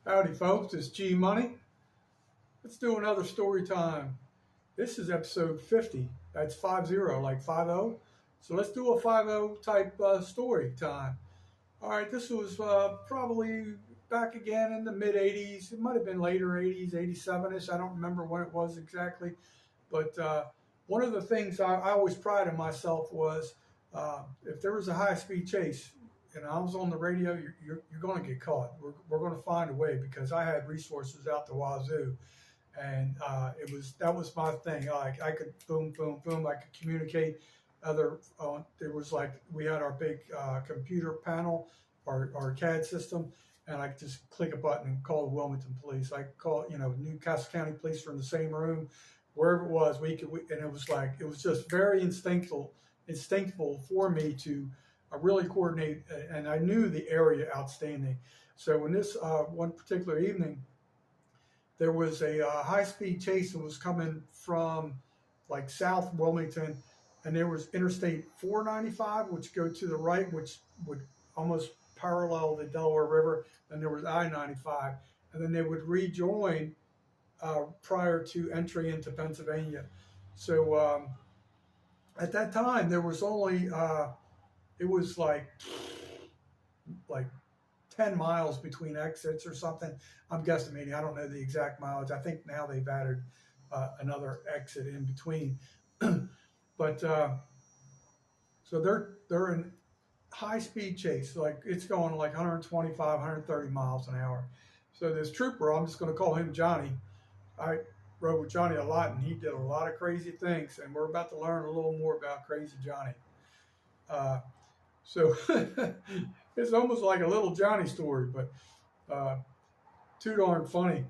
Howdy, folks. It's G Money. Let's do another story time. This is episode 50. That's 50, like 50. So let's do a 50 type story time. All right, this was probably back again in the mid 80s. It might have been later 80s, 87 ish. I don't remember when it was exactly. But one of the things I always prided myself was if there was a high speed chase, and I was on the radio, you're going to get caught. We're going to find a way because I had resources out the wazoo, and that was my thing. I could boom, boom, boom. I could communicate. There was like we had our big computer panel, our CAD system, and I could just click a button and call the Wilmington Police. I could call Newcastle County Police were in the same room, wherever it was. And it was just very instinctful for me to really coordinate, and I knew the area outstanding. So in this one particular evening, there was a high-speed chase that was coming from like South Wilmington, and there was Interstate 495, which go to the right, which would almost parallel the Delaware River, and there was I-95, and then they would rejoin prior to entry into Pennsylvania. So at that time, there was only it was like 10 miles between exits or something. I'm guesstimating. I don't know the exact mileage. I think now they've added another exit in between. But so they're in high speed chase. Like it's going like 125, 130 miles an hour. So this trooper, I'm just going to call him Johnny. I rode with Johnny a lot, and he did a lot of crazy things. And we're about to learn a little more about Crazy Johnny. So it's almost like a little Johnny story, but too darn funny.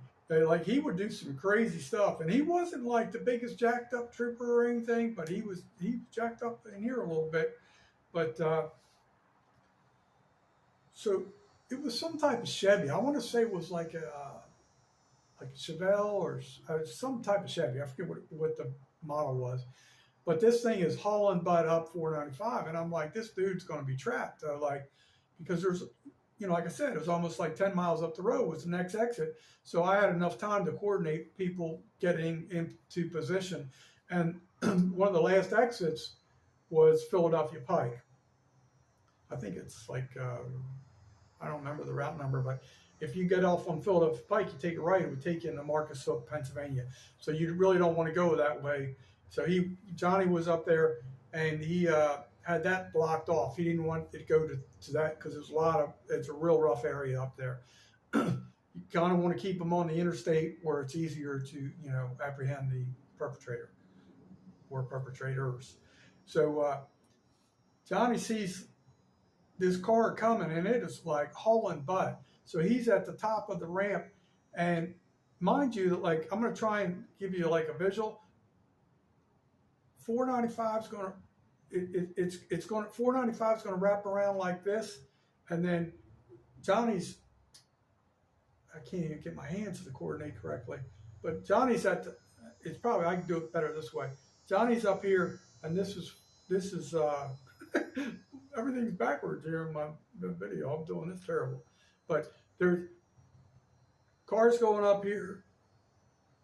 He would do some crazy stuff, and he wasn't like the biggest jacked up trooper or anything, but he jacked up in here a little bit. But so it was some type of Chevy. I want to say it was like a Chevelle or some type of Chevy. I forget what the model was. But this thing is hauling butt up 495, and I'm like, this dude's going to be trapped. Because there's, like I said, it was almost like 10 miles up the road was the next exit. So I had enough time to coordinate people getting into position. And one of the last exits was Philadelphia Pike. I think it's like, I don't remember the route number, but if you get off on Philadelphia Pike, you take a right, it would take you into Marcus Hook, Pennsylvania. So you really don't want to go that way. So Johnny was up there, and he had that blocked off. He didn't want it to go to that because it's a real rough area up there. You kind of want to keep them on the interstate where it's easier to apprehend the perpetrator or perpetrators. So Johnny sees this car coming, and it is like hauling butt. So he's at the top of the ramp, and mind you, like I'm going to try and give you like a visual. 495 is going to 495 is going to wrap around like this, and then Johnny's, I can't even get my hands to coordinate correctly, but Johnny's it's probably, I can do it better this way. Johnny's up here, and this is everything's backwards here in my video. I'm doing this terrible, but there's cars going up here.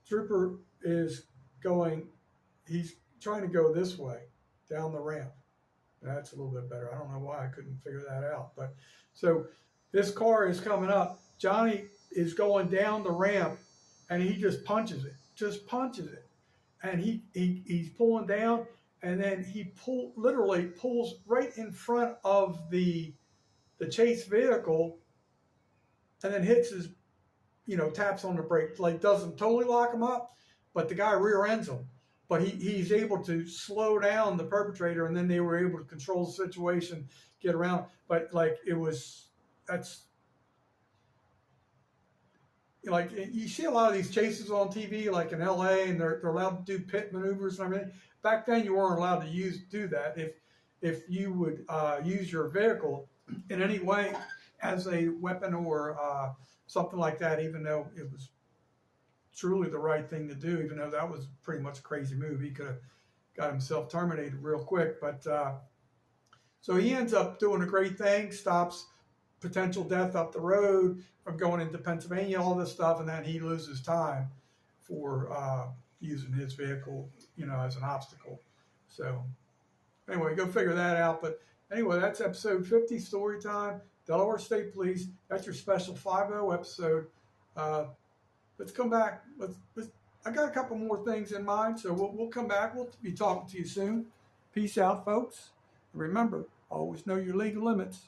Trooper is going, he's trying to go this way down the ramp. That's a little bit better. I don't know why I couldn't figure that out. But so this car is coming up. Johnny is going down the ramp, and he just punches it. And he's pulling down, and then he literally pulls right in front of the chase vehicle, and then hits his, taps on the brake. Like doesn't totally lock him up, but the guy rear ends him. But he's able to slow down the perpetrator, and then they were able to control the situation, get around. But like that's like you see a lot of these chases on TV, like in LA, and they're allowed to do pit maneuvers and everything. Back then, you weren't allowed to do that. If you would use your vehicle in any way as a weapon or something like that, even though it was truly the right thing to do, even though that was pretty much a crazy move. He could have got himself terminated real quick. But so he ends up doing a great thing, stops potential death up the road from going into Pennsylvania, all this stuff, and then he loses time for using his vehicle, as an obstacle. So anyway, go figure that out. But anyway, that's episode 50, story time, Delaware State Police. That's your special 5-0 episode. Let's come back. Let's. I got a couple more things in mind, so we'll come back. We'll be talking to you soon. Peace out, folks. And remember, always know your legal limits.